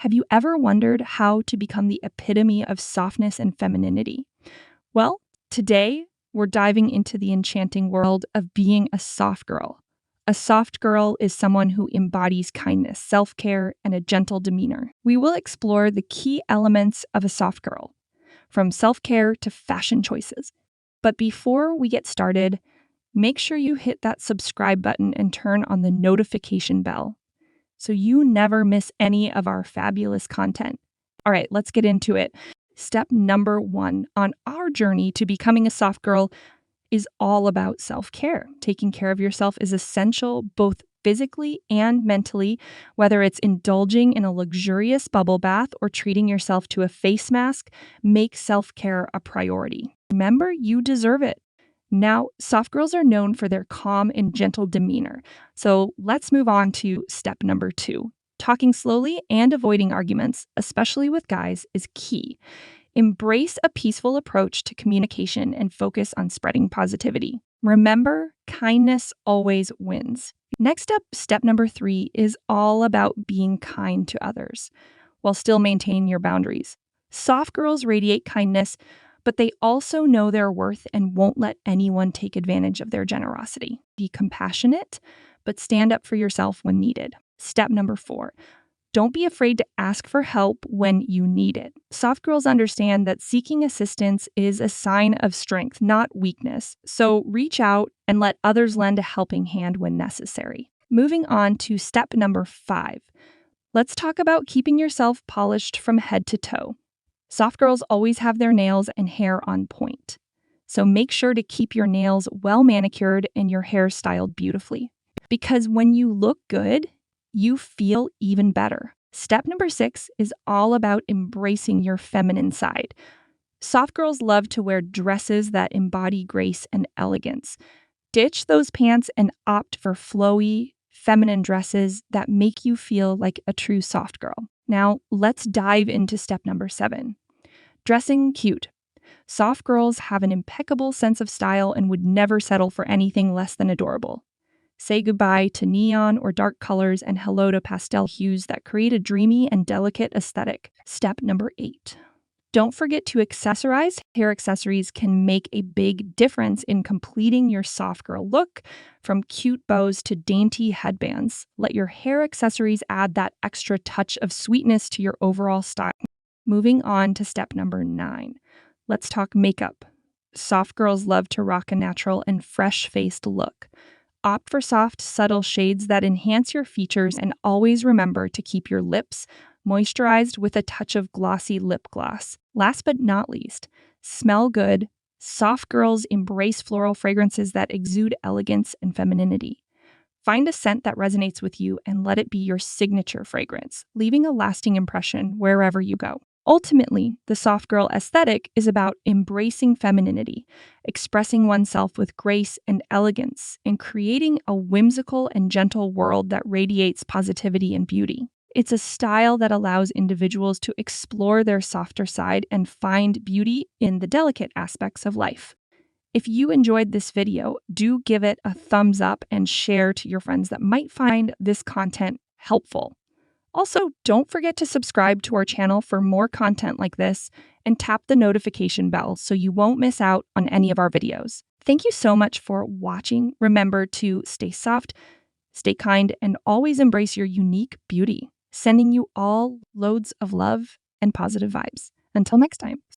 Have you ever wondered how to become the epitome of softness and femininity? Well, today we're diving into the enchanting world of being a soft girl. A soft girl is someone who embodies kindness, self-care, and a gentle demeanor. We will explore the key elements of a soft girl, from self-care to fashion choices. But before we get started, make sure you hit that subscribe button and turn on the notification bell so you never miss any of our fabulous content. All right, let's get into it. Step number 1 on our journey to becoming a soft girl is all about self-care. Taking care of yourself is essential both physically and mentally, whether it's indulging in a luxurious bubble bath or treating yourself to a face mask. Make self-care a priority. Remember, you deserve it. Now, soft girls are known for their calm and gentle demeanor. So let's move on to step number 2. Talking slowly and avoiding arguments, especially with guys, is key. Embrace a peaceful approach to communication and focus on spreading positivity. Remember, kindness always wins. Next up, step number 3 is all about being kind to others while still maintaining your boundaries. Soft girls radiate kindness, but they also know their worth and won't let anyone take advantage of their generosity. Be compassionate, but stand up for yourself when needed. Step number 4. Don't be afraid to ask for help when you need it. Soft girls understand that seeking assistance is a sign of strength, not weakness. So reach out and let others lend a helping hand when necessary. Moving on to step number 5. Let's talk about keeping yourself polished from head to toe. Soft girls always have their nails and hair on point. So make sure to keep your nails well manicured and your hair styled beautifully. Because when you look good, you feel even better. Step number 6 is all about embracing your feminine side. Soft girls love to wear dresses that embody grace and elegance. Ditch those pants and opt for flowy, feminine dresses that make you feel like a true soft girl. Now, let's dive into step number 7. Dressing cute. Soft girls have an impeccable sense of style and would never settle for anything less than adorable. Say goodbye to neon or dark colors and hello to pastel hues that create a dreamy and delicate aesthetic. Step number 8. Don't forget to accessorize. Hair accessories can make a big difference in completing your soft girl look, from cute bows to dainty headbands. Let your hair accessories add that extra touch of sweetness to your overall style. Moving on to step number 9. Let's talk makeup. Soft girls love to rock a natural and fresh-faced look. Opt for soft, subtle shades that enhance your features, and always remember to keep your lips moisturized with a touch of glossy lip gloss. Last but not least, smell good. Soft girls embrace floral fragrances that exude elegance and femininity. Find a scent that resonates with you and let it be your signature fragrance, leaving a lasting impression wherever you go. Ultimately, the soft girl aesthetic is about embracing femininity, expressing oneself with grace and elegance, and creating a whimsical and gentle world that radiates positivity and beauty. It's a style that allows individuals to explore their softer side and find beauty in the delicate aspects of life. If you enjoyed this video, do give it a thumbs up and share to your friends that might find this content helpful. Also, don't forget to subscribe to our channel for more content like this and tap the notification bell so you won't miss out on any of our videos. Thank you so much for watching. Remember to stay soft, stay kind, and always embrace your unique beauty. Sending you all loads of love and positive vibes. Until next time.